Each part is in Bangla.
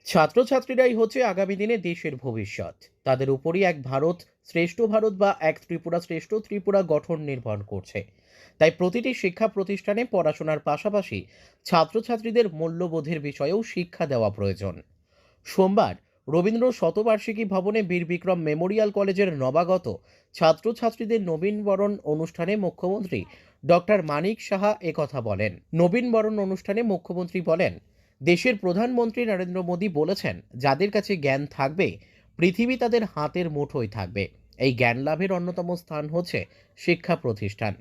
ছাত্রছাত্রীরাই হচ্ছে আগামী দিনে দেশের ভবিষ্যৎ। তাদের উপরই এক ভারত শ্রেষ্ঠ ভারত বা এক ত্রিপুরা শ্রেষ্ঠ ত্রিপুরা গঠন নির্ভর করছে। তাই প্রতিটি শিক্ষা প্রতিষ্ঠানে পড়াশোনার পাশাপাশি ছাত্রছাত্রীদের মূল্যবোধের বিষয়েও শিক্ষা দেওয়া প্রয়োজন। সোমবার রবীন্দ্র শতবার্ষিকী ভবনে বীর বিক্রম মেমোরিয়াল কলেজের নবাগত ছাত্রছাত্রীদের নবীনবরণ অনুষ্ঠানে মুখ্যমন্ত্রী ডক্টর মানিক সাহা একথা বলেন। নবীনবরণ অনুষ্ঠানে মুখ্যমন্ত্রী বলেন, দেশের প্রধানমন্ত্রী নরেন্দ্র মোদী বলেছেন, যাদের কাছে জ্ঞান থাকবে পৃথিবী তাদের হাতের মুঠোয় থাকবে। এই জ্ঞান লাভের অন্যতম স্থান হচ্ছে শিক্ষা প্রতিষ্ঠান।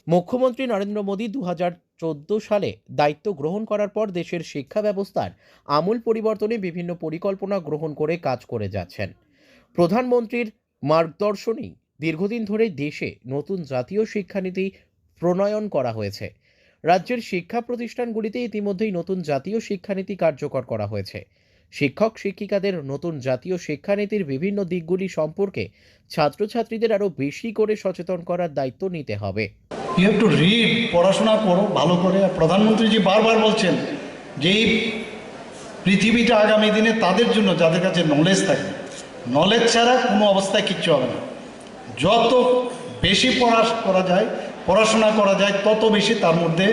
মুখ্যমন্ত্রী নরেন্দ্র মোদী 2014 সালে দায়িত্ব গ্রহণ করার পর দেশের শিক্ষা ব্যবস্থার আমূল পরিবর্তনে বিভিন্ন পরিকল্পনা গ্রহণ করে কাজ করে যাচ্ছেন। প্রধানমন্ত্রীর মার্গদর্শনেই দীর্ঘদিন ধরে দেশে নতুন জাতীয় শিক্ষানীতি প্রণয়ন করা হয়েছে। রাজ্যের শিক্ষা প্রতিষ্ঠানগুলিতে ইতিমধ্যেই নতুন জাতীয় শিক্ষানীতি কার্যকর করা হয়েছে। শিক্ষক শিক্ষিকাদের নতুন জাতীয় শিক্ষানীতির বিভিন্ন দিকগুলি সম্পর্কে ছাত্রছাত্রীদের আরও বেশি করে সচেতন করার দায়িত্ব নিতে হবে। ইউ হ্যাভ টু রিড, পড়াশোনা করো ভালো করে। প্রধানমন্ত্রীজি বারবার বলছেন যে এই পৃথিবীটা আগামী দিনে তাদের জন্য যাদের কাছে নলেজ থাকে। নলেজ ছাড়া কোনো অবস্থায় কিচ্ছু হবে না। যত বেশি পড়াশোনা করা যায় তত বেশি তার মধ্যে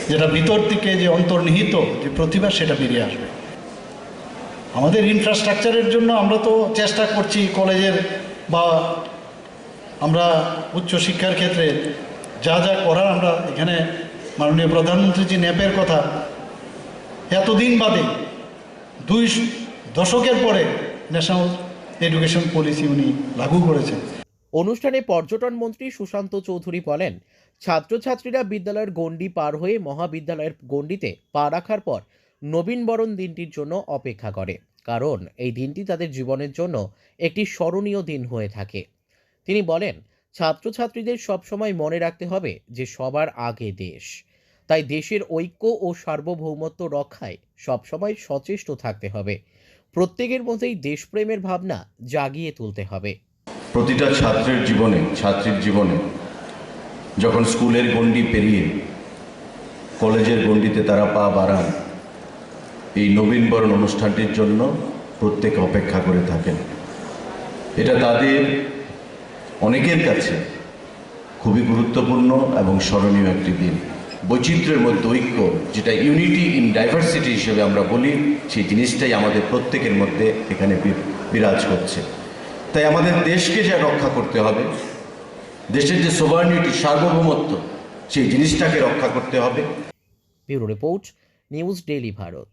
যেটা ভিতর থেকে যে অন্তর্নিহিত যে প্রতিভা সেটা বেরিয়ে আসবে। আমাদের ইনফ্রাস্ট্রাকচারের জন্য আমরা তো চেষ্টা করছি কলেজের বা আমরা উচ্চশিক্ষার ক্ষেত্রে যা যা করার আমরা এখানে মাননীয় প্রধানমন্ত্রীজি ন্যাপের কথা এতদিন বাদে 2 দশকের পরে ন্যাশনাল এডুকেশন পলিসি উনি লাগু করেছেন। অনুষ্ঠানে পর্যটন মন্ত্রী সুশান্ত চৌধুরী বলেন, ছাত্রছাত্রীরা বিদ্যালয়ের গণ্ডি পার হয়ে মহাবিদ্যালয়ের গণ্ডিতে পা রাখার পর নবীনবরণ দিনটির জন্য অপেক্ষা করে, কারণ এই দিনটি তাদের জীবনের জন্য একটি স্মরণীয় দিন হয়ে থাকে। তিনি বলেন, ছাত্রছাত্রীদের সবসময় মনে রাখতে হবে যে সবার আগে দেশ। তাই দেশের ঐক্য ও সার্বভৌমত্ব রক্ষায় সবসময় সচেষ্ট থাকতে হবে। প্রত্যেকের মধ্যেই দেশপ্রেমের ভাবনা জাগিয়ে তুলতে হবে। প্রতিটা ছাত্রের জীবনে, ছাত্রীর জীবনে যখন স্কুলের গণ্ডি পেরিয়ে কলেজের গণ্ডিতে তারা পা বাড়ান, এই নবীনবরণ অনুষ্ঠানটির জন্য প্রত্যেকে অপেক্ষা করে থাকেন। এটা তাদের অনেকের কাছে খুবই গুরুত্বপূর্ণ এবং স্মরণীয় একটি দিন। বৈচিত্র্যের মধ্যে ঐক্য, যেটা ইউনিটি ইন ডাইভার্সিটি হিসেবে আমরা বলি, সেই জিনিসটাই আমাদের প্রত্যেকের মধ্যে এখানে বিরাজ করছে। তাই আমাদের দেশকে যা রক্ষা করতে হবে, দেশের যে সোভারেনিটি, সার্বভৌমত্ব, সেই জিনিসটাকে রক্ষা করতে হবে। Bureau report, news daily Bharat.